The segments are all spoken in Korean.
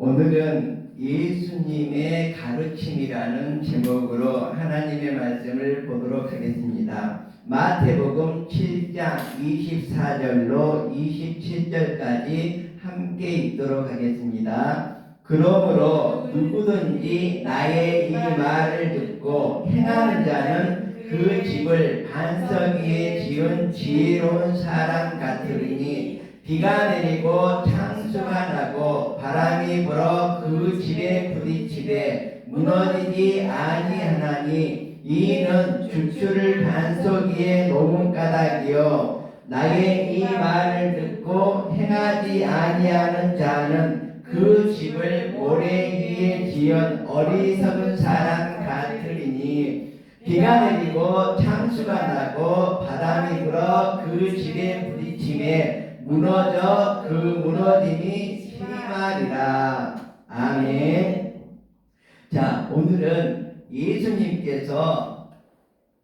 오늘은 예수님의 가르침이라는 제목으로 하나님의 말씀을 보도록 하겠습니다. 마태복음 7장 24절로 27절까지 함께 읽도록 하겠습니다. 그러므로 누구든지 나의 이 말을 듣고 행하는 자는 그 집을 반석 위에 지은 지혜로운 사람 같으리니 비가 내리고 창수가 나고 바람이 불어 그 집에 부딪히되 무너지지 아니하나니 이는 주추를 반석 위에 놓은 까닭이요 나의 이 말을 듣고 행하지 아니하는 자는 그 집을 모래 위에 지은 어리석은 사람 같으리니 비가 내리고 창수가 나고 바람이 불어 그 집에 부딪히매 무너져 그 무너짐이 심하리라. 아멘. 자, 오늘은 예수님께서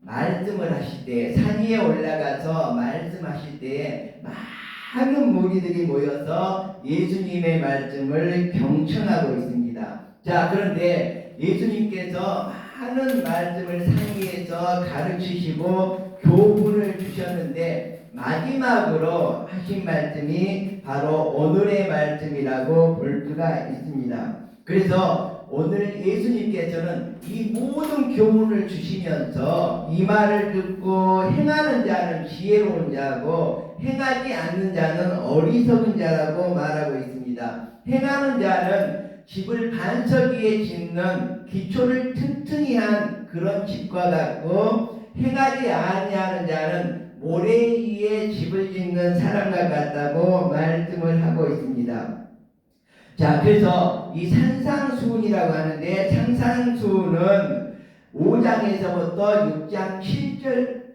말씀을 하실 때, 산 위에 올라가서 말씀하실 때 많은 무리들이 모여서 예수님의 말씀을 경청하고 있습니다. 자, 그런데 예수님께서 많은 말씀을 산 위에서 가르치시고 교훈을 주셨는데 마지막으로 하신 말씀이 바로 오늘의 말씀이라고 볼 수가 있습니다. 그래서 오늘 예수님께서는 이 모든 교훈을 주시면서 이 말을 듣고 행하는 자는 지혜로운 자고 행하지 않는 자는 어리석은 자라고 말하고 있습니다. 행하는 자는 집을 반석 위에 짓는 기초를 튼튼히 한 그런 집과 같고 행하지 아니하는 자는 모래 위에 집을 짓는 사람과 같다고 말씀을 하고 있습니다. 자, 그래서 이 산상수훈이라고 하는데 산상수훈은 5장에서부터 6장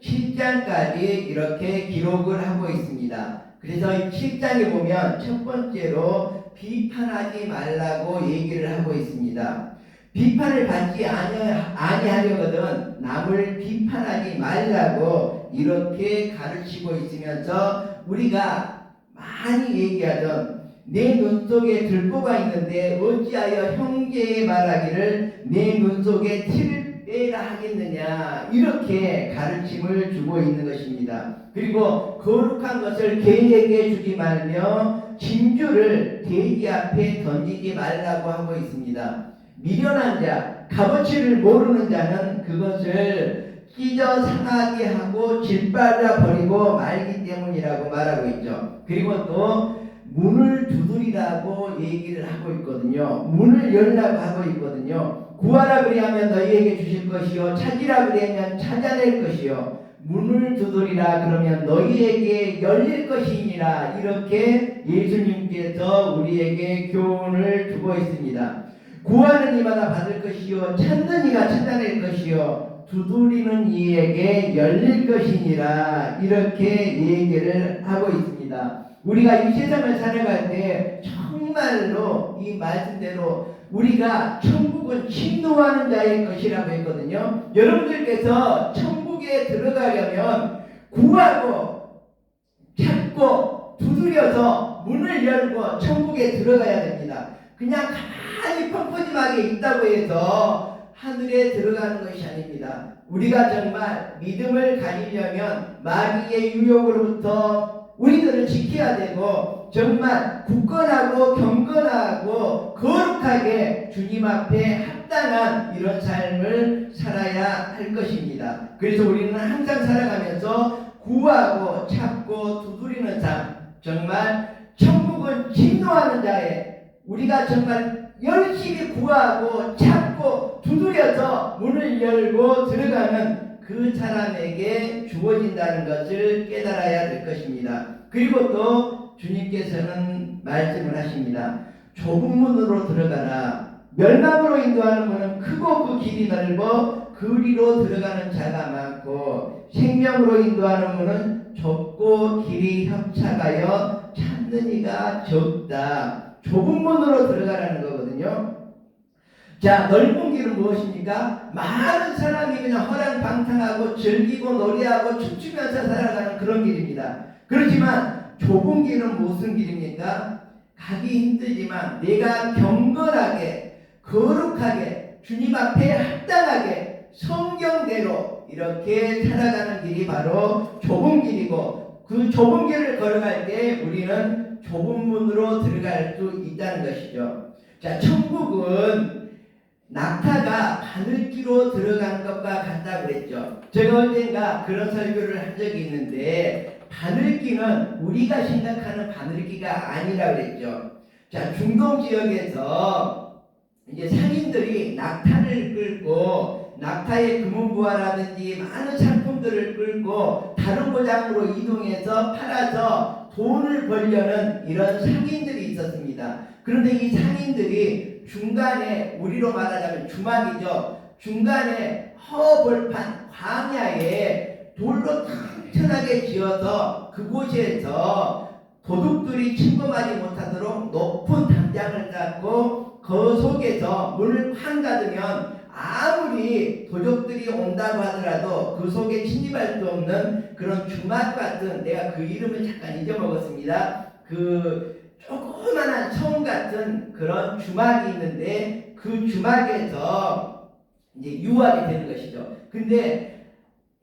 7장까지 이렇게 기록을 하고 있습니다. 그래서 이 7장에 보면 첫 번째로 비판하지 말라고 얘기를 하고 있습니다. 비판을 받지 아니하려거든 남을 비판하지 말라고 이렇게 가르치고 있으면서 우리가 많이 얘기하던 내 눈 속에 들보가 있는데 어찌하여 형제의 말하기를 내 눈 속에 티를 빼라 하겠느냐 이렇게 가르침을 주고 있는 것입니다. 그리고 거룩한 것을 개에게 주지 말며 진주를 돼지 앞에 던지지 말라고 하고 있습니다. 미련한 자, 값어치를 모르는 자는 그것을 찢어 상하게 하고 짓밟아 버리고 말기 때문이라고 말하고 있죠. 그리고 또 문을 두드리라고 얘기를 하고 있거든요. 문을 열라고 하고 있거든요. 구하라 그리하면 너희에게 주실 것이요 찾으라 그리하면 찾아낼 것이요 문을 두드리라 그러면 너희에게 열릴 것이니라. 이렇게 예수님께서 우리에게 교훈을 주고 있습니다. 구하는 이마다 받을 것이요 찾는 이가 찾아낼 것이요 두드리는 이에게 열릴 것이니라. 이렇게 얘기를 하고 있습니다. 우리가 이 세상을 살아갈 때 정말로 이 말씀대로 우리가 천국은 침노하는 자의 것이라고 했거든요. 여러분들께서 천국에 들어가려면 구하고 찾고 두드려서 문을 열고 천국에 들어가야 됩니다. 그냥 가만히 펑퍼짐하게 있다고 해서 하늘에 들어가는 것이 아닙니다. 우리가 정말 믿음을 가지려면 마귀의 유혹으로부터 우리들을 지켜야 되고 정말 굳건하고 경건하고 거룩하게 주님 앞에 합당한 이런 삶을 살아야 할 것입니다. 그래서 우리는 항상 살아가면서 구하고 찾고 두드리는 삶, 정말 천국은 진노하는 자의 우리가 정말 열심히 구하고 찾고 두드려서 문을 열고 들어가는 그 사람에게 주어진다는 것을 깨달아야 될 것입니다. 그리고 또 주님께서는 말씀을 하십니다. 좁은 문으로 들어가라. 멸망으로 인도하는 문은 크고 그 길이 넓어 그리로 들어가는 자가 많고 생명으로 인도하는 문은 좁고 길이 협착하여 찾는 이가 적다. 좁은 문으로 들어가라는 거거든요. 자, 넓은 길은 무엇입니까? 많은 사람이 그냥 허랑방탕하고 즐기고 노래하고 춤추면서 살아가는 그런 길입니다. 그렇지만 좁은 길은 무슨 길입니까? 가기 힘들지만 내가 경건하게 거룩하게 주님 앞에 합당하게 성경대로 이렇게 살아가는 길이 바로 좁은 길이고, 그 좁은 길을 걸어갈 때 우리는 좁은 문으로 들어갈 수 있다는 것이죠. 자, 천국은 낙타가 바늘기로 들어간 것과 같다고 그랬죠. 제가 언젠가 그런 설교를 한 적이 있는데, 바늘기는 우리가 생각하는 바늘기가 아니라 그랬죠. 자, 중동 지역에서 이제 상인들이 낙타를 끌고 낙타의 금은부화라든지 많은 상품들을 끌고 다른 고장으로 이동해서 팔아서 돈을 벌려는 이런 상인들이 있었습니다. 그런데 이 상인들이 중간에, 우리로 말하자면 주막이죠, 중간에 허벌판 광야에 돌로 튼튼하게 지어서 그곳에서 도둑들이 침범하지 못하도록 높은 담장을 쌓고 그 속에서 문을 쾅 닫으면 아무리 도적들이 온다고 하더라도 그 속에 침입할 수 없는 그런 주막 같은, 내가 그 이름을 잠깐 잊어먹었습니다. 그 조그만한 성 같은 그런 주막이 있는데 그 주막에서 이제 유학이 되는 것이죠. 근데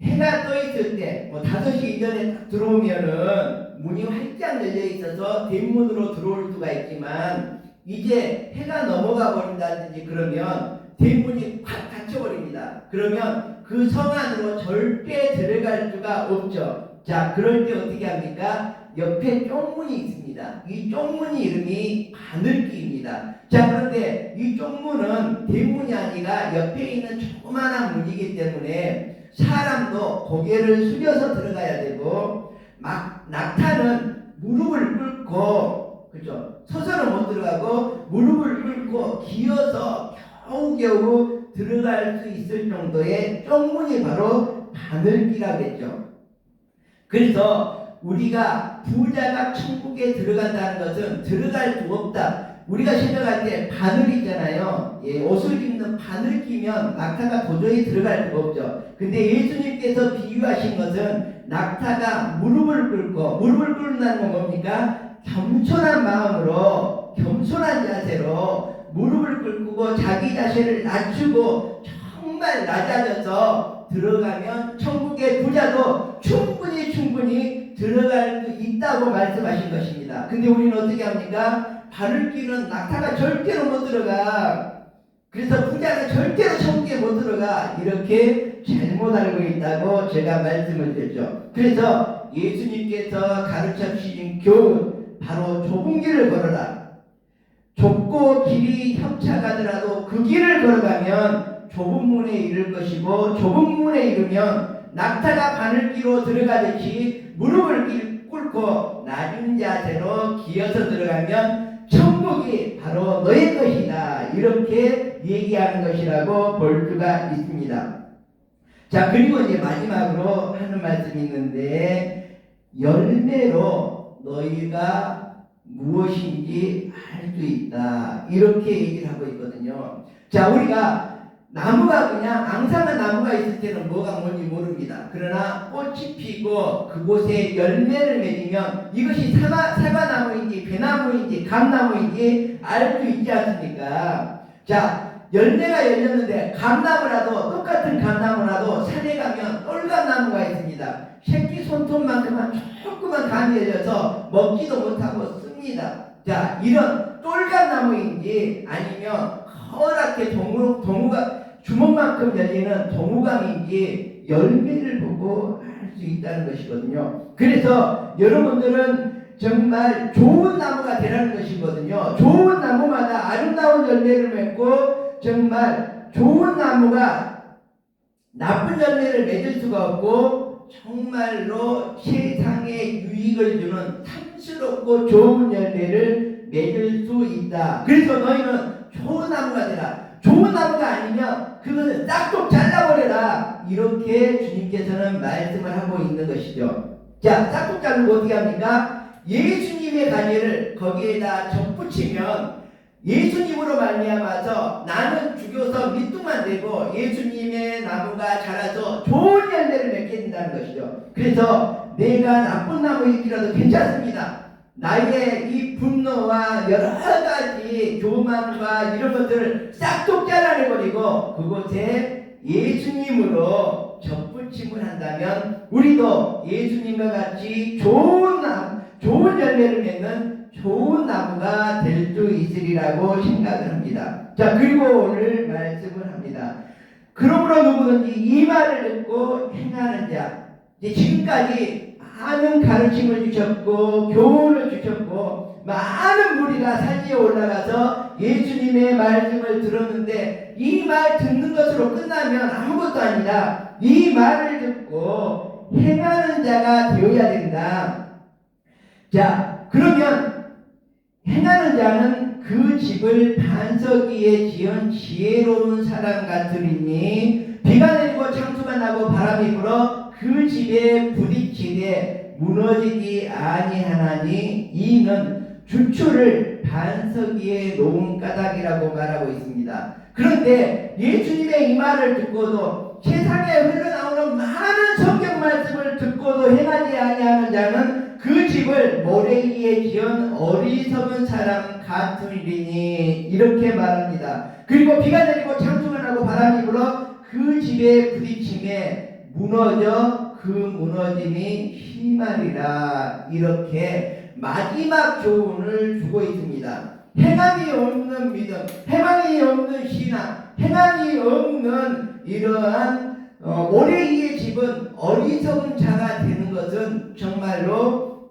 해가 떠 있을 때, 5시 이전에 딱 들어오면은 문이 활짝 열려 있어서 대문으로 들어올 수가 있지만, 이제 해가 넘어가 버린다든지 그러면 대문이 확 닫혀버립니다. 그러면 그 성 안으로 절대 들어갈 수가 없죠. 자, 그럴 때 어떻게 합니까? 옆에 쪽문이 있습니다. 이 쪽문이 이름이 바늘기입니다. 자, 그런데 이 쪽문은 대문이 아니라 옆에 있는 조그마한 문이기 때문에 사람도 고개를 숙여서 들어가야 되고, 막 낙타는 무릎을 꿇고, 그죠? 서서는 못 들어가고 무릎을 꿇고 기어서 겨우겨우 들어갈 수 있을 정도의 쪽문이 바로 바늘기라고 했죠. 그래서 우리가 부자가 천국에 들어간다는 것은 들어갈 수 없다. 우리가 생각할 때 바늘 있잖아요. 예, 옷을 입는 바늘 끼면 낙타가 도저히 들어갈 수가 없죠. 근데 예수님께서 비유하신 것은 낙타가 무릎을 꿇는다는 건 뭡니까? 겸손한 마음으로, 겸손한 자세로 무릎을 꿇고 자기 자신을 낮추고 정말 낮아져서 들어가면 천국의 부자도 충분히 들어갈 수 있다고 말씀하신 것입니다. 근데 우리는 어떻게 합니까? 발을 끼는 낙타가 절대로 못 들어가. 그래서 부자는 절대로 천국에 못 들어가. 이렇게 잘못 알고 있다고 제가 말씀을 드렸죠. 그래서 예수님께서 가르쳐 주신 교훈, 바로 좁은 길을 걸어라. 좁고 길이 협착하더라도 그 길을 걸어가면 좁은 문에 이를 것이고, 좁은 문에 이르면 낙타가 바늘기로 들어가듯이 무릎을 꿇고 낮은 자세로 기어서 들어가면 천국이 바로 너의 것이다. 이렇게 얘기하는 것이라고 볼 수가 있습니다. 자, 그리고 이제 마지막으로 하는 말씀이 있는데, 열매로 너희가 무엇인지 알 수 있다. 이렇게 얘기를 하고 있거든요. 자, 우리가 나무가 그냥 앙상한 나무가 있을 때는 뭐가 뭔지 모릅니다. 그러나 꽃이 피고 그곳에 열매를 맺으면 이것이 사과나무인지 배나무인지 감나무인지 알 수 있지 않습니까? 자, 열매가 열렸는데 감나무라도, 똑같은 감나무라도 산에 가면 똘감나무가 있습니다. 새끼 손톱만큼만 조그만 감이 열려서 먹지도 못하고 씁니다. 자, 이런 똘감나무인지 아니면 커랗게 동우가 주먹만큼 열리는 동우감인지 열매를 보고 알 수 있다는 것이거든요. 그래서 여러분들은 정말 좋은 나무가 되라는 것이거든요. 좋은 나무마다 아름다운 열매를 맺고, 정말 좋은 나무가 나쁜 열매를 맺을 수가 없고, 정말로 세상에 유익을 주는 탐스럽고 좋은 열매를 맺을 수 있다. 그래서 너희는 좋은 나무가 되라. 좋은 나무가 아니면 그것을 싹둑 잘라버려라. 이렇게 주님께서는 말씀을 하고 있는 것이죠. 자, 싹둑 자르고 어떻게 합니까? 예수님의 가지를 거기에다 접붙이면 예수님으로 말미암아서 나는 죽여서 밑둥만 되고 예수님의 나무가 자라서 좋은 열매를 맺게 된다는 것이죠. 그래서 내가 나쁜 나무일지라도 괜찮습니다. 나의 이 분노와 여러 가지 교만과 이런 것들을 싹둑 잘라내버리고 그곳에 예수님으로 접붙임을 한다면 우리도 예수님과 같이 좋은 열매를 맺는 좋은 나무가 될 수 있으리라고 생각을 합니다. 자, 그리고 오늘 말씀을 합니다. 그러므로 누구든지 이 말을 듣고 행하는 자, 이제 지금까지 많은 가르침을 주셨고 교훈을 주셨고 많은 무리가 산지에 올라가서 예수님의 말씀을 들었는데 이 말 듣는 것으로 끝나면 아무것도 아니라 이 말을 듣고 행하는 자가 되어야 된다. 자, 그러면 행하는 자는 그 집을 반석 위에 지은 지혜로운 사람 같으리니 비가 내리고 창수가 나고 바람이 불어 그 집에 부딪히되 무너지지 아니하나니 이는 주초를 반석 위에 놓은 까닭이라고 말하고 있습니다. 그런데 예수님의 이 말을 듣고도 세상에 흘러나오는 많은 성경 말씀을 듣고도 행하지 아니하는 자는 그 집을 모래 위에 지은 어리석은 사람 같으리니 이렇게 말합니다. 그리고 비가 내리고 창수가 나고 바람이 불어 그 집에 부딪힘에 무너져 그 무너짐이 심하리라. 이렇게 마지막 교훈을 주고 있습니다. 행함이 없는 믿음, 행함이 없는 신앙, 행함이 없는 이러한 모래 위의 집은 어리석은 자가 되는 것은 정말로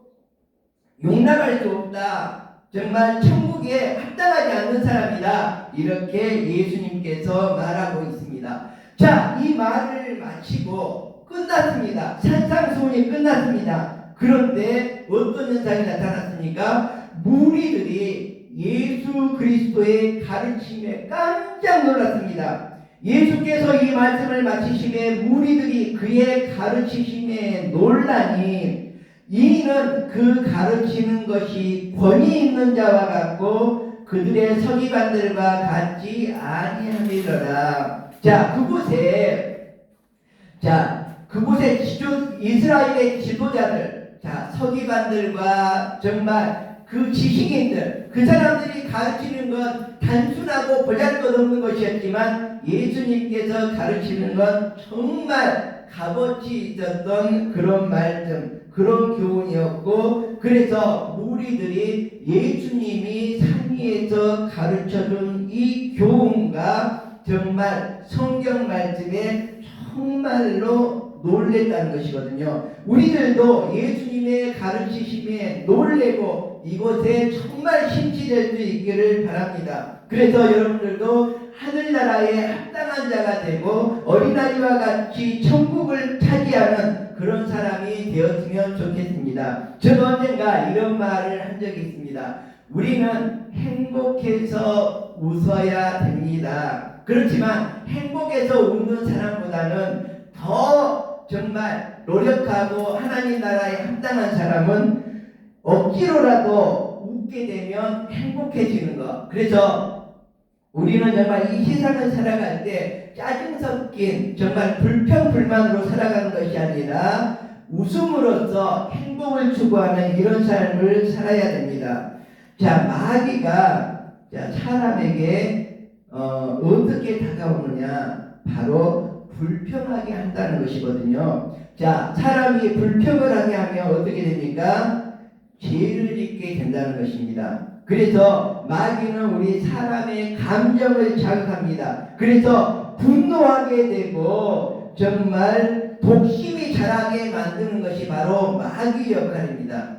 용납할 수 없다. 정말 천국에 합당하지 않는 사람이다. 이렇게 예수님께서 말하고 있습니다. 자, 이 말을 마치고 끝났습니다. 산상수훈이 끝났습니다. 그런데 어떤 현상이 나타났습니까? 무리들이 예수 그리스도의 가르침에 깜짝 놀랐습니다. 예수께서 이 말씀을 마치심에 무리들이 그의 가르치심에 놀라니 이는 그 가르치는 것이 권위 있는 자와 같고 그들의 서기관들과 같지 아니함이로라. 자, 그곳에 이스라엘의 지도자들, 자, 서기관들과 정말 그 지식인들, 그 사람들이 가르치는 건 단순하고 보잘것없는 것이었지만 예수님께서 가르치는 건 정말 값어치 있었던 그런 말씀, 그런 교훈이었고, 그래서 무리들이 예수님이 산 위에서 가르쳐준 이 교훈과 정말 성경 말씀에 정말로 놀랬다는 것이거든요. 우리들도 예수님의 가르치심에 놀래고 이곳에 정말 심취될 수 있기를 바랍니다. 그래서 여러분들도 하늘나라에 합당한 자가 되고 어린아이와 같이 천국을 차지하는 그런 사람이 되었으면 좋겠습니다. 저도 언젠가 이런 말을 한 적이 있습니다. 우리는 행복해서 웃어야 됩니다. 그렇지만 행복해서 웃는 사람보다는 더 정말 노력하고 하나님 나라에 합당한 사람은 억지로라도 웃게 되면 행복해지는 것. 그래서 우리는 정말 이 세상을 살아갈 때 짜증 섞인 정말 불평불만으로 살아가는 것이 아니라 웃음으로써 행복을 추구하는 이런 삶을 살아야 됩니다. 자, 마귀가 사람에게 어떻게 다가오느냐, 바로 불평하게 한다는 것이거든요. 자, 사람이 불평을 하게 하면 어떻게 됩니까? 죄를 짓게 된다는 것입니다. 그래서 마귀는 우리 사람의 감정을 자극합니다. 그래서 분노하게 되고 정말 독심이 자라게 만드는 것이 바로 마귀 역할입니다.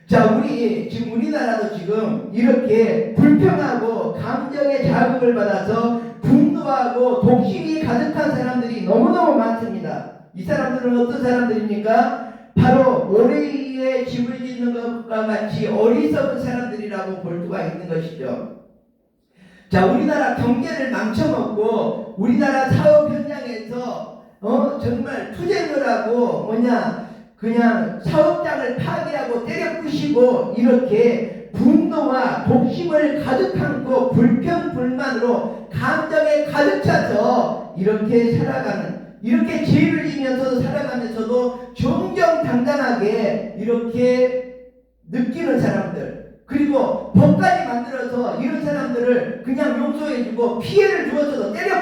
자, 지금 우리나라도 지금 이렇게 불평하고 감정의 자극을 받아서 분노하고 독심이 가득한 사람들이 너무너무 많습니다. 이 사람들은 어떤 사람들입니까? 바로 모래 위에 집을 짓는 것과 같이 어리석은 사람들이라고 볼 수가 있는 것이죠. 자, 우리나라 경제를 망쳐먹고 우리나라 사업 현장에서 정말 투쟁을 하고 그냥 사업장을 파괴하고 때려 부시고 이렇게 분노와 독심을 가득 안고 불평불만으로 감정에 가득 차서 이렇게 살아가는, 이렇게 죄를 지면서 살아가면서도 정정당당하게 이렇게 느끼는 사람들, 그리고 법까지 만들어서 이런 사람들을 그냥 용서해주고 피해를 주었어도 때려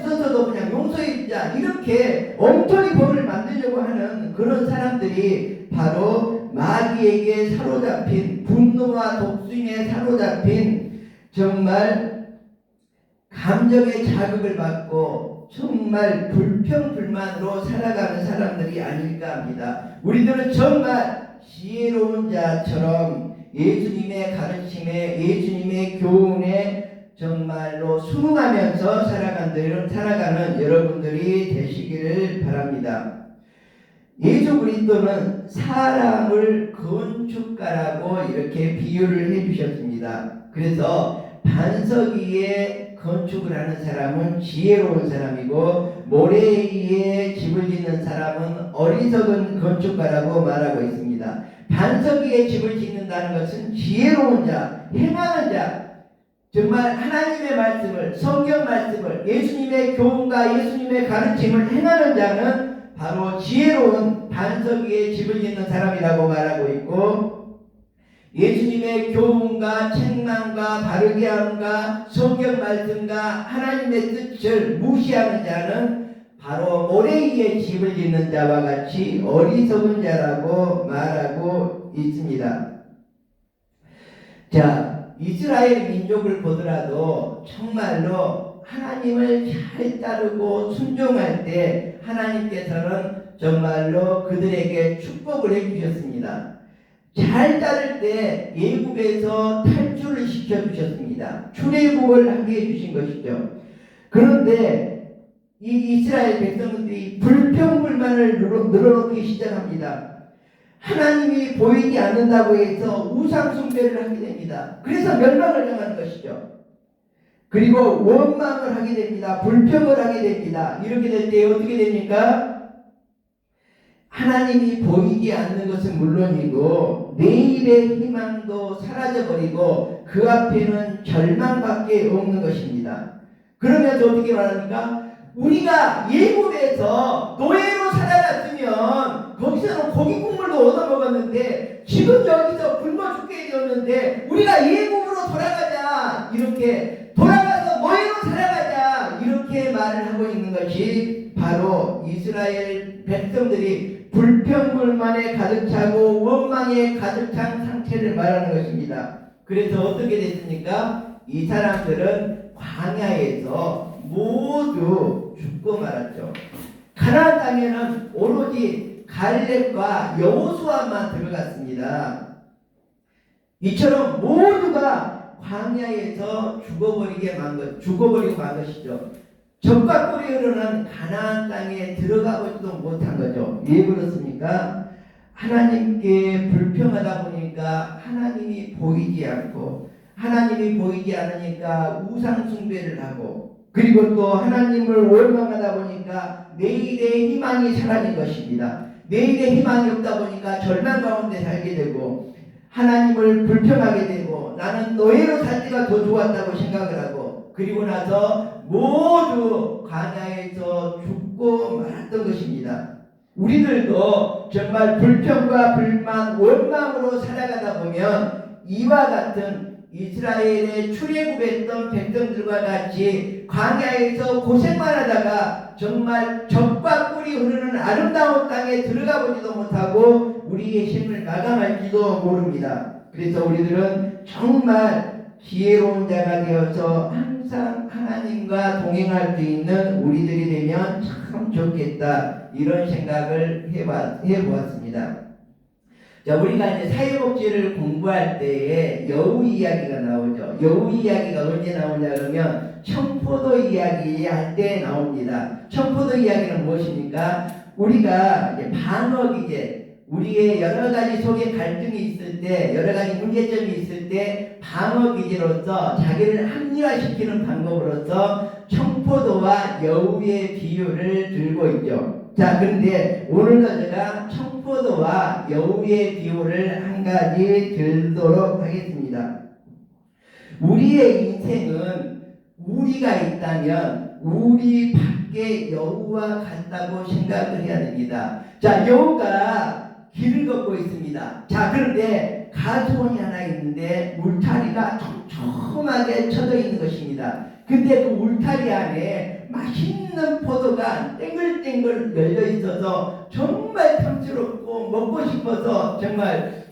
부숴서도 그냥 용서해주자, 이렇게 엉터리 법을 만들려고 하는 그런 사람들이 바로 마귀에게 사로잡힌, 분노와 독심에 사로잡힌, 정말 감정의 자극을 받고 정말 불평불만으로 살아가는 사람들이 아닐까 합니다. 우리들은 정말 지혜로운 자처럼 예수님의 가르침에, 예수님의 교훈에 정말로 순응하면서 살아가는 여러분들이 되시기를 바랍니다. 예수 그리스도는 사람을 건축가라고 이렇게 비유를 해주셨습니다. 그래서 반석 위에 건축을 하는 사람은 지혜로운 사람이고, 모래 위에 집을 짓는 사람은 어리석은 건축가라고 말하고 있습니다. 반석 위에 집을 짓는다는 것은 지혜로운 자, 행하는 자, 정말 하나님의 말씀을, 성경 말씀을, 예수님의 교훈과 예수님의 가르침을 행하는 자는 바로 지혜로운 반석 위에 집을 짓는 사람이라고 말하고 있고, 예수님의 교훈과 책망과 바르게 함과 성경 말씀과 하나님의 뜻을 무시하는 자는 바로 모래 위에 집을 짓는 자와 같이 어리석은 자라고 말하고 있습니다. 자, 이스라엘 민족을 보더라도 정말로 하나님을 잘 따르고 순종할 때 하나님께서는 정말로 그들에게 축복을 해주셨습니다. 잘 따를 때 애굽에서 탈출을 시켜주셨습니다. 출애굽을 하게 해주신 것이죠. 그런데 이 이스라엘 백성들이 불평불만을 늘어놓기 시작합니다. 하나님이 보이지 않는다고 해서 우상 숭배를 하게 됩니다. 그래서 멸망을 당하는 것이죠. 그리고 원망을 하게 됩니다. 불평을 하게 됩니다. 이렇게 될 때 어떻게 됩니까? 하나님이 보이지 않는 것은 물론이고 내일의 희망도 사라져버리고 그 앞에는 절망밖에 없는 것입니다. 그러면서 어떻게 말합니까? 우리가 애굽에서 노예로 살아갔으면 거기서는 고기 국물도 얻어먹었는데 지금 여기서 굶어 죽게 되었는데 우리가 애굽으로 돌아가자, 이렇게 돌아가서 노예로 살아가자, 이렇게 말을 하고 있는 것이 바로 이스라엘 백성들이 불평불만에 가득 차고 원망에 가득 찬 상태를 말하는 것입니다. 그래서 어떻게 됐습니까? 이 사람들은 광야에서 모두 죽고 말았죠. 가나안 땅에는 오로지 갈렙과 여호수아만 들어갔습니다. 이처럼 모두가 광야에서 죽어버리고 만 것이죠. 적과 꿀이 흐르는 가나안 땅에 들어가보지도 못한 거죠. 왜 그렇습니까? 하나님께 불평하다 보니까 하나님이 보이지 않고, 하나님이 보이지 않으니까 우상 숭배를 하고, 그리고 또 하나님을 원망하다 보니까 내일의 희망이 사라진 것입니다. 내일의 희망이 없다 보니까 절망 가운데 살게 되고, 하나님을 불평하게 되고, 나는 노예로 살 때가 더 좋았다고 생각을 하고, 그리고 나서 모두 광야에서 죽고 말았던 것입니다. 우리들도 정말 불평과 불만, 원망으로 살아가다 보면 이와 같은 이스라엘의 출애굽했던 백성들과 같이 광야에서 고생만 하다가 정말 젖과 꿀이 흐르는 아름다운 땅에 들어가 보지도 못하고 우리의 힘을 마감할지도 모릅니다. 그래서 우리들은 정말 지혜로운 자가 되어서 항상 하나님과 동행할 수 있는 우리들이 되면 참 좋겠다, 이런 생각을 해보았습니다. 자, 우리가 이제 사회복지를 공부할 때에 여우 이야기가 나오죠. 여우 이야기가 언제 나오냐 그러면 청포도 이야기 할 때 나옵니다. 청포도 이야기는 무엇입니까? 우리가 이제 방어기제, 우리의 여러 가지 속에 갈등이 있을 때, 여러 가지 문제점이 있을 때 방어기제로서 자기를 합리화시키는 방법으로서 청포도와 여우의 비유를 들고 있죠. 자, 그런데 오늘도 제가 청포도와 여우의 비유를 한 가지 들도록 하겠습니다. 우리의 인생은 우리가 있다면 우리 밖에 여우와 같다고 생각을 해야 됩니다. 자, 여우가 길을 걷고 있습니다. 자, 그런데 가수원이 하나 있는데 울타리가 촘촘하게 쳐져 있는 것입니다. 근데 그 울타리 안에 맛있는 포도가 땡글땡글 열려 있어서 정말 탐스럽고 먹고 싶어서 정말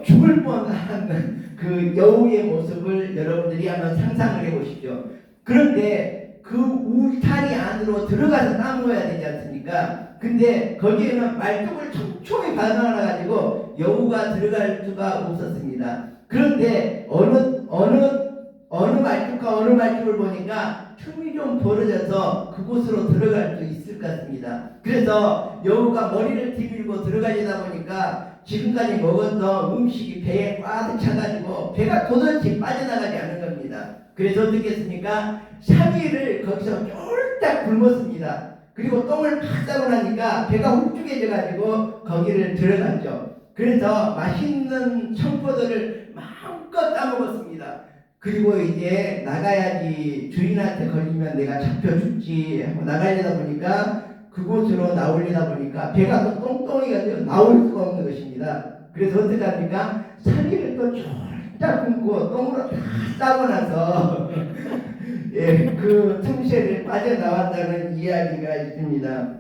죽을 뻔한 그 여우의 모습을 여러분들이 한번 상상을 해보십시오. 그런데 그 울타리 안으로 들어가서 따먹어야 되지 않습니까? 근데 거기에는 말뚝을 촘촘히 박아놔가지고 여우가 들어갈 수가 없었습니다. 그런데 어느 말뚝과 어느 말뚝을 보니까 틈이 좀 벌어져서 그곳으로 들어갈 수 있을 것 같습니다. 그래서 여우가 머리를 뒤밀고 들어가려다 보니까 지금까지 먹었던 음식이 배에 꽉 차가지고 배가 도저히 빠져나가지 않는 겁니다. 그래서 어떻게 했습니까? 3일을 거기서 쫄딱 굶었습니다. 그리고 똥을 팍 싸고 나니까 배가 홀쭉해져가지고 거기를 들어갔죠. 그래서 맛있는 청포도를 마음껏 따먹었습니다. 그리고 이제 나가야지, 주인한테 걸리면 내가 잡혀 죽지 하고 나가려다 보니까 그곳으로 나오려다 보니까 배가 또 똥똥이가 되어 나올 수가 없는 것입니다. 그래서 어떻게 합니까? 3일을 또 쫄딱 굶고 똥으로 다 싸고 나서 예, 그 틈새를 빠져나왔다는 이야기가 있습니다.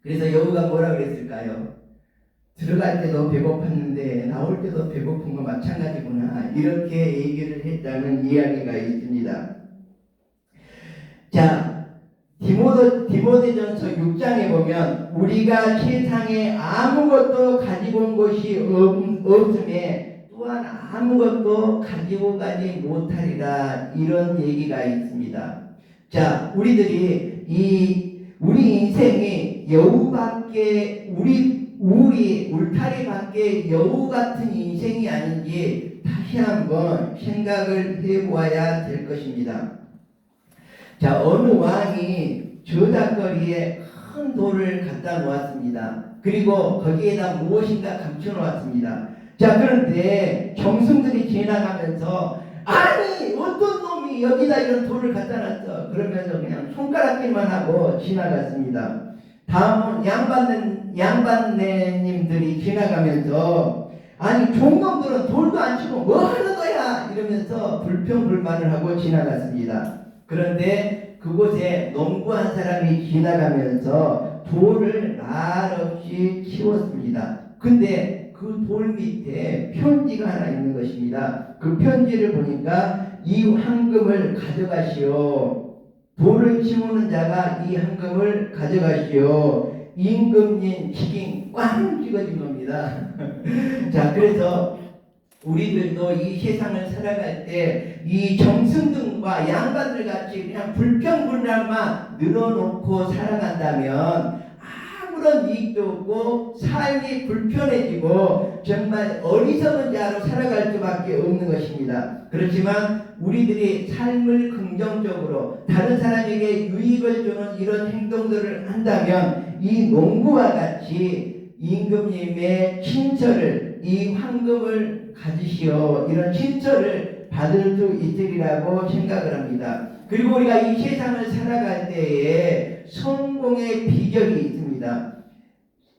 그래서 여우가 뭐라 그랬을까요? 들어갈 때도 배고팠는데 나올 때도 배고픈 거 마찬가지구나, 이렇게 얘기를 했다는 이야기가 있습니다. 자, 디모데전서 6장에 보면 우리가 세상에 아무것도 가지고 온 것이 없음에 또한 아무것도 가지고 가지 못하리라, 이런 얘기가 있습니다. 자, 우리 인생이 여우밖에 우리 울타리밖에 여우 같은 인생이 아닌지 다시 한번 생각을 해보아야 될 것입니다. 자, 어느 왕이 저작거리에 큰 돌을 갖다 놓았습니다. 그리고 거기에다 무엇인가 감춰 놓았습니다. 자, 그런데 정승들이 지나가면서 아니 어떤 놈이 여기다 이런 돌을 갖다 놨어, 그러면서 그냥 손가락질만 하고 지나갔습니다. 다음은 양반네님들이 지나가면서 아니 종놈들은 돌도 안 치고 뭐 하는 거야 이러면서 불평불만을 하고 지나갔습니다. 그런데 그곳에 농부한 사람이 지나가면서 돌을 말없이 치웠습니다. 근데 그 돌 밑에 편지가 하나 있는 것입니다. 그 편지를 보니까 이 황금을 가져가시오. 돌을 치우는 자가 이 황금을 가져가시오. 임금님 치긴 꽝 찍어진 겁니다. 자, 그래서 우리들도 이 세상을 살아갈 때 이 정승들과 양반들 같이 그냥 불평불만만 늘어놓고 살아간다면 아무런 이익도 없고 삶이 불편해지고 정말 어리석은 자로 살아갈 수밖에 없는 것입니다. 그렇지만 우리들이 삶을 긍정적으로 다른 사람에게 유익을 주는 이런 행동들을 한다면 이 농부와 같이 임금님의 친처를, 이 황금을 가지시오, 이런 친처를 받을 수 있으리라고 생각을 합니다. 그리고 우리가 이 세상을 살아갈 때에 성공의 비결이 있습니다.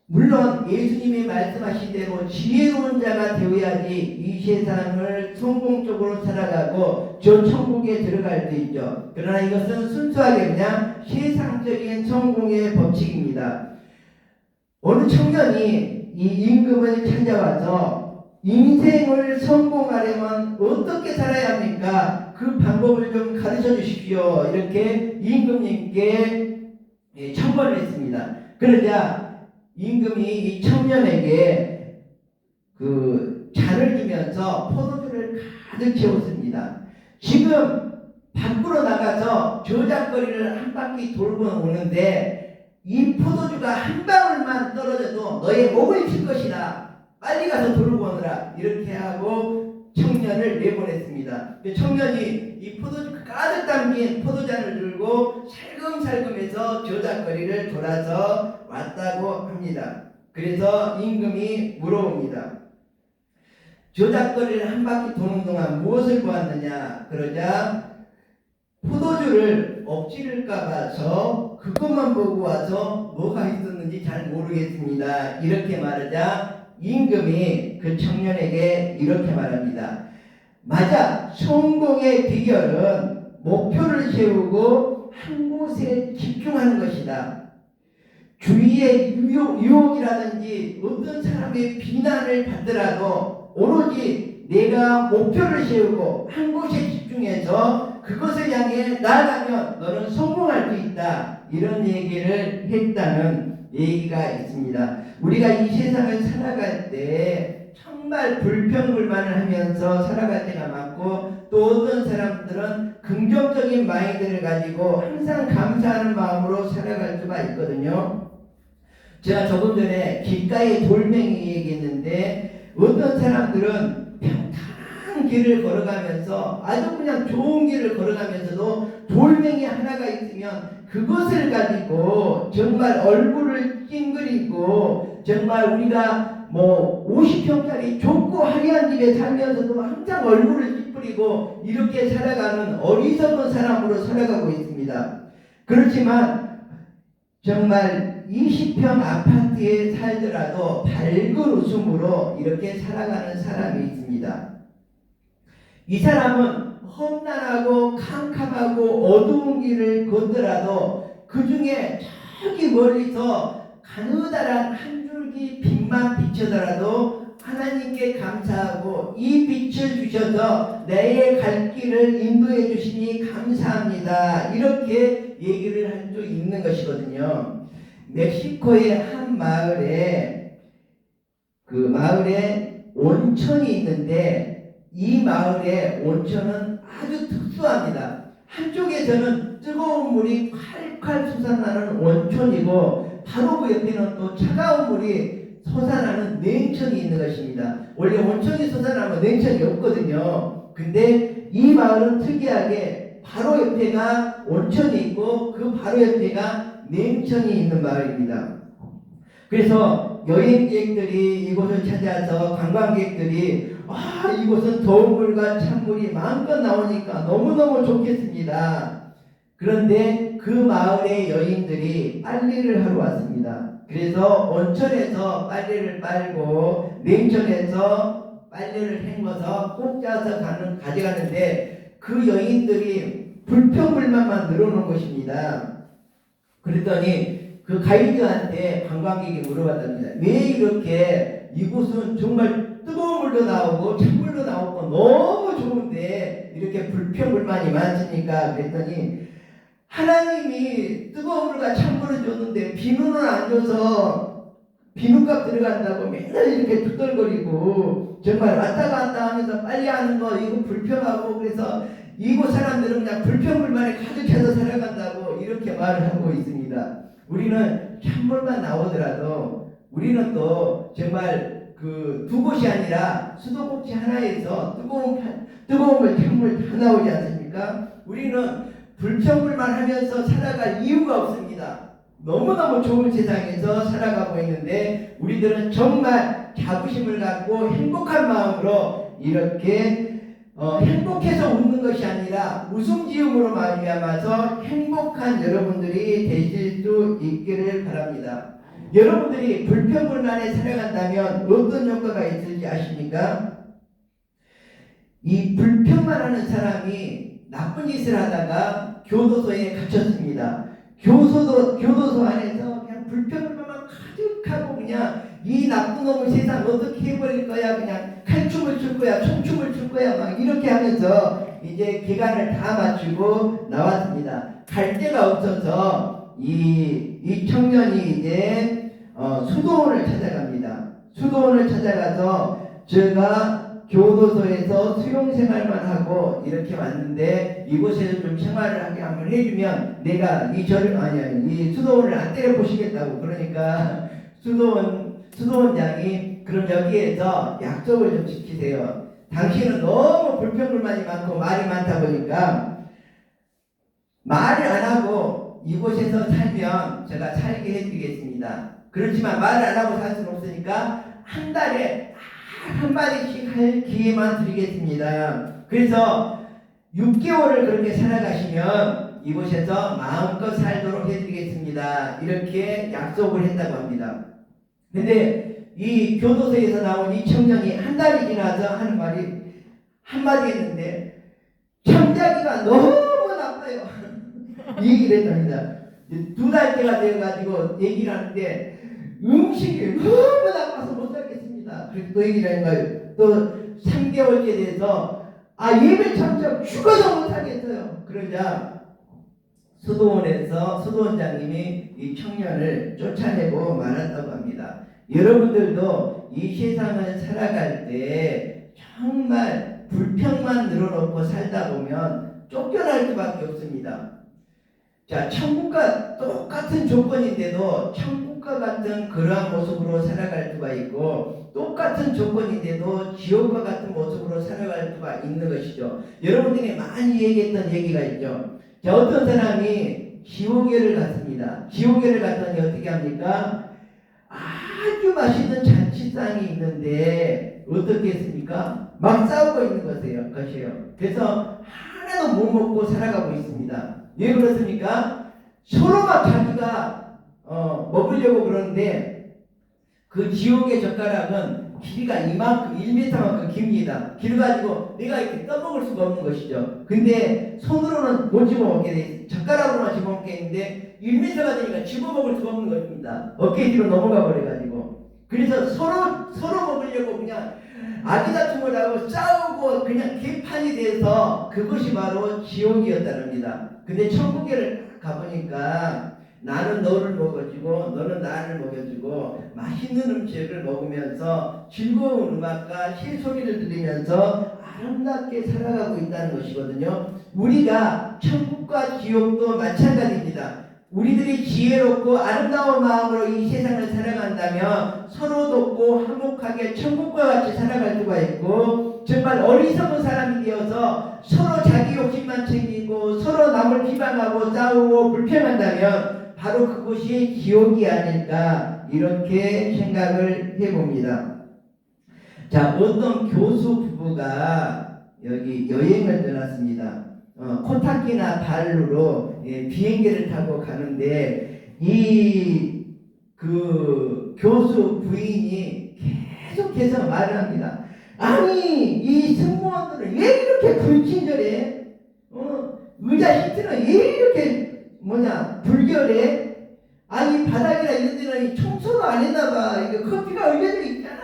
물론 예수님이 말씀하신 대로 지혜로운 자가 되어야지 이 세상을 성공적으로 살아가고 저 천국에 들어갈 수 있죠. 그러나 이것은 순수하게 그냥 세상적인 성공의 법칙입니다. 어느 청년이 이 임금을 찾아와서 인생을 성공하려면 어떻게 살아야 합니까? 그 방법을 좀 가르쳐 주십시오, 이렇게 임금님께 청구를 했습니다. 그러자 임금이 이 청년에게 그 잔을 주면서 포도주를 가득 채웠습니다. 지금 밖으로 나가서 저작거리를 한 바퀴 돌고 오는데 이 포도주가 한 방울만 떨어져도 너의 목을 칠 것이다. 빨리 가서 돌고 오너라. 이렇게 하고 청년을 내보냈습니다. 청년이 이 포도주 가득 담긴 포도잔을 들고 살금살금해서 저작거리를 돌아서 왔다고 합니다. 그래서 임금이 물어봅니다. 저작거리를 한 바퀴 도는 동안 무엇을 보았느냐? 그러자 포도주를 엎지를까 봐서 그것만 보고 와서 뭐가 있었는지 잘 모르겠습니다. 이렇게 말하자 임금이 그 청년에게 이렇게 말합니다. 맞아. 성공의 비결은 목표를 세우고 한 곳에 집중하는 것이다. 주위의 유혹이라든지 어떤 사람의 비난을 받더라도 오로지 내가 목표를 세우고 한 곳에 집중해서 그것을 향해 나아가면 너는 성공할 수 있다. 이런 얘기를 했다는 얘기가 있습니다. 우리가 이 세상을 살아갈 때 정말 불평불만을 하면서 살아갈 때가 많고, 또 어떤 사람들은 긍정적인 마인드를 가지고 항상 감사하는 마음으로 살아갈 수가 있거든요. 제가 조금 전에 길가에 돌멩이 얘기했는데, 어떤 사람들은 평탄한 길을 걸어가면서 아주 그냥 좋은 길을 걸어가면서도 돌멩이 하나가 있으면 그것을 가지고 정말 얼굴을 찡그리고, 정말 우리가 뭐 50평짜리 좁고 화려한 집에 살면서도 항상 얼굴을 찌푸리고 이렇게 살아가는 어리석은 사람으로 살아가고 있습니다. 그렇지만 정말 20평 아파트에 살더라도 밝은 웃음으로 이렇게 살아가는 사람이 있습니다. 이 사람은 험난하고 캄캄하고 어두운 길을 걷더라도 그 중에 저기 멀리서 가느다란 한 줄기 빛만 비쳐더라도 하나님께 감사하고 이 빛을 주셔서 내의 갈 길을 인도해 주시니 감사합니다. 이렇게 얘기를 할 수 있는 것이거든요. 멕시코의 한 마을에 온천이 있는데, 이 마을의 온천은 아주 특수합니다. 한쪽에서는 뜨거운 물이 칼칼 솟아나는 온천이고, 바로 그 옆에는 또 차가운 물이 솟아나는 냉천이 있는 것입니다. 원래 온천이 솟아나면 냉천이 없거든요. 근데 이 마을은 특이하게 바로 옆에가 온천이 있고 그 바로 옆에가 냉천이 있는 마을입니다. 그래서 여행객들이 이곳을 찾아서 관광객들이 이곳은 더운 물과 찬물이 마음껏 나오니까 너무너무 좋겠습니다. 그런데 그 마을의 여인들이 빨래를 하러 왔습니다. 그래서 온천에서 빨래를 빨고 냉천에서 빨래를 헹궈서 꼭 짜서 가져가는데, 그 여인들이 불평불만만 늘어놓은 것입니다. 그랬더니 그 가이드한테 관광객이 물어봤답니다. 왜 이렇게 이곳은 정말 뜨거운 물도 나오고 찬물도 나오고 너무 좋은데 이렇게 불평불만이 많습니까? 그랬더니 하나님이 뜨거운 물과 찬물을 줬는데 비누는 안 줘서 비누값 들어간다고 맨날 이렇게 투덜거리고 정말 왔다 갔다 하면서 빨리 하는 거 이거 불평하고, 그래서 이곳 사람들은 그냥 불평불만에 가득해서 살아간다고 이렇게 말을 하고 있습니다. 우리는 찬물만 나오더라도 우리는 또 정말 그 두 곳이 아니라 수도꼭지 하나에서 뜨거운 물 찬물 다 나오지 않습니까? 우리는 불평불만 하면서 살아갈 이유가 없습니다. 너무너무 좋은 세상에서 살아가고 있는데, 우리들은 정말 자부심을 갖고 행복한 마음으로 이렇게 행복해서 웃는 것이 아니라 웃음 지음으로 말미암아서 행복한 여러분들이 되실 수 있기를 바랍니다. 여러분들이 불평불만에 살아간다면 어떤 효과가 있을지 아십니까? 이 불평만 하는 사람이 나쁜 짓을 하다가 교도소에 갇혔습니다. 교도소 안에서 그냥 불평불만만 가득하고 그냥 이 나쁜 놈의 세상 어떻게 해버릴 거야, 그냥 칼춤을 출 거야, 총춤을 출 거야, 막 이렇게 하면서 이제 기간을 다 맞추고 나왔습니다. 갈 데가 없어서 이 청년이 이제 수도원을 찾아갑니다. 수도원을 찾아가서 제가 교도소에서 수용생활만 하고 이렇게 왔는데 이곳에서 좀 생활을 하게 한번 해주면 내가 이 수도원을 안 때려 보시겠다고. 그러니까 수도원장이 그럼 여기에서 약속을 좀 지키세요. 당신은 너무 불평불만이 많고 말이 많다 보니까 말을 안 하고 이곳에서 살면 제가 살게 해드리겠습니다. 그렇지만 말을 안 하고 살 수는 없으니까 한 달에 한마디씩 할 기회만 드리겠습니다. 그래서 6개월을 그렇게 살아가시면 이곳에서 마음껏 살도록 해드리겠습니다. 이렇게 약속을 했다고 합니다. 근데 이 교도소에서 나온 이 청년이 한 달이 지나서 하는 말이 한마디 했는데, 잠자기가 너무 나빠요. 이 얘기를 했답니다. 2달째가 되어가지고 얘기를 하는데 음식이 너무 나빠서 못 살겠습니다. 그래서 또 얘기를 하는 거예요. 또 3개월째 돼서 예배 참석 죽어도 못하겠어요. 그러자 수도원장님이 이 청년을 쫓아내고 말았다고 합니다. 여러분들도 이 세상을 살아갈 때 정말 불평만 늘어놓고 살다 보면 쫓겨날 수밖에 없습니다. 자, 천국과 똑같은 조건인데도 천국과 같은 그러한 모습으로 살아갈 수가 있고, 똑같은 조건인데도 지옥과 같은 모습으로 살아갈 수가 있는 것이죠. 여러분들이 많이 얘기했던 얘기가 있죠. 자, 어떤 사람이 지옥에를 갔습니다. 지옥에를 갔더니 어떻게 합니까? 아주 맛있는 잔치상이 있는데 어떻게 했습니까? 막 싸우고 있는 것이에요. 그래서 하나도 못 먹고 살아가고 있습니다. 왜 그렇습니까? 서로 막 자기가 먹으려고 그러는데 그 지옥의 젓가락은 길이가 이만큼 1m만큼 깁니다. 길어가지고 내가 이렇게 떠먹을 수가 없는 것이죠. 근데 손으로는 못 집어먹게 돼, 젓가락으로만 집어먹게 되는데 1m가 되니까 집어먹을 수가 없는 것입니다. 어깨 뒤로 넘어가 버려가지고. 그래서 서로 먹으려고 그냥 아기다툼을 하고 싸우고 그냥 개판이 돼서 그것이 바로 지옥이었다랍니다. 근데 천국에 가보니까 나는 너를 먹어주고 너는 나를 먹여주고 맛있는 음식을 먹으면서 즐거운 음악과 실소리를 들으면서 아름답게 살아가고 있다는 것이거든요. 우리가 천국과 지옥도 마찬가지입니다. 우리들이 지혜롭고 아름다운 마음으로 이 세상을 살아간다면 서로 돕고 화목하게 천국과 같이 살아갈 수가 있고, 정말 어리석은 사람이 되어서 서로 자기 욕심만 챙기고 서로 남을 비방하고 싸우고 불평한다면 바로 그것이 지옥이 아닐까, 이렇게 생각을 해봅니다. 자, 어떤 교수 부부가 여기 여행을 떠났습니다. 코타키나 발루로 비행기를 타고 가는데 그 교수 부인이 계속해서 말을 합니다. 아니, 이 승무원들은 왜 이렇게 불친절해? 의자 시트는 왜 이렇게 불결해? 아니, 바닥이나 이런 데는 청소도 안 했나봐. 이거 커피가 얼려져 있잖아.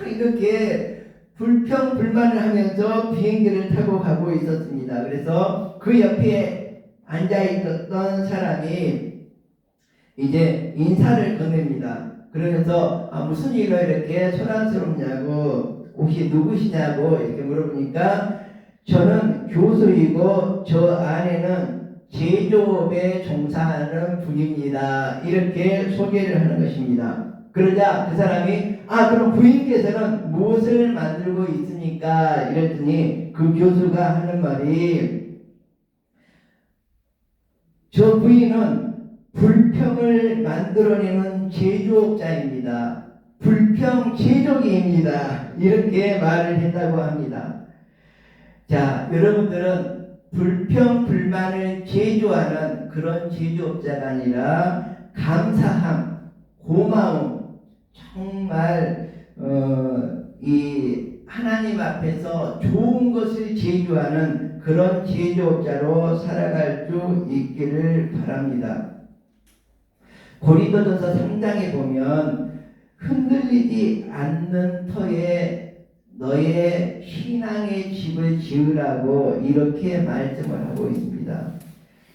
이렇게 불평 불만을 하면서 비행기를 타고 가고 있었습니다. 그래서 그 옆에 앉아 있었던 사람이 이제 인사를 건넵니다. 그러면서 무슨 일로 이렇게 소란스럽냐고, 혹시 누구시냐고 이렇게 물어보니까 저는 교수이고 저 아내는 제조업에 종사하는 분입니다. 이렇게 소개를 하는 것입니다. 그러자 그 사람이 그럼 부인께서는 무엇을 만들고 있습니까? 이랬더니 그 교수가 하는 말이, 저 부인은 불평을 만들어내는 제조업자입니다. 불평 제조기입니다. 이렇게 말을 했다고 합니다. 자, 여러분들은 불평 불만을 제조하는 그런 제조업자가 아니라 감사함, 고마움, 정말 이 하나님 앞에서 좋은 것을 제조하는 그런 제조업자로 살아갈 수 있기를 바랍니다. 고린도전서 3장에 보면 흔들리지 않는 터에 너의 신앙의 집을 지으라고 이렇게 말씀을 하고 있습니다.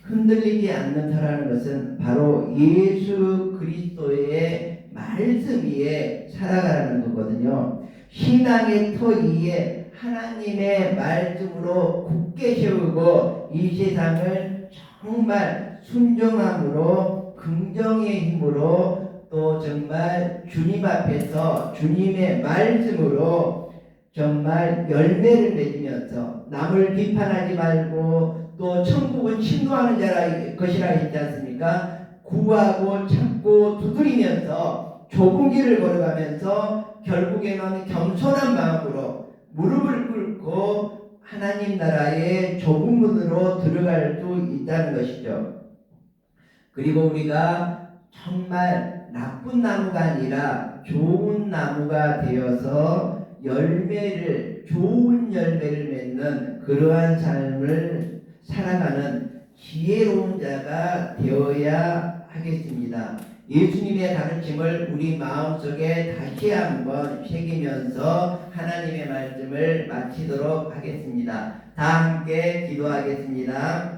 흔들리지 않는 터라는 것은 바로 예수 그리스도의 말씀 위에 살아가라는 거거든요. 신앙의 터 위에 하나님의 말씀으로 굳게 세우고 이 세상을 정말 순종함으로 긍정의 힘으로 또 정말 주님 앞에서 주님의 말씀으로 정말 열매를 맺으면서 남을 비판하지 말고, 또 천국은 침노하는 것이라 했지 않습니까? 구하고 찾고 두드리면서 좁은 길을 걸어가면서 결국에는 겸손한 마음으로 무릎을 꿇고 하나님 나라의 좁은 문으로 들어갈 수 있다는 것이죠. 그리고 우리가 정말 나쁜 나무가 아니라 좋은 나무가 되어서 좋은 열매를 맺는 그러한 삶을 살아가는 지혜로운 자가 되어야 하겠습니다. 예수님의 가르침을 우리 마음속에 다시 한번 새기면서 하나님의 말씀을 마치도록 하겠습니다. 다 함께 기도하겠습니다.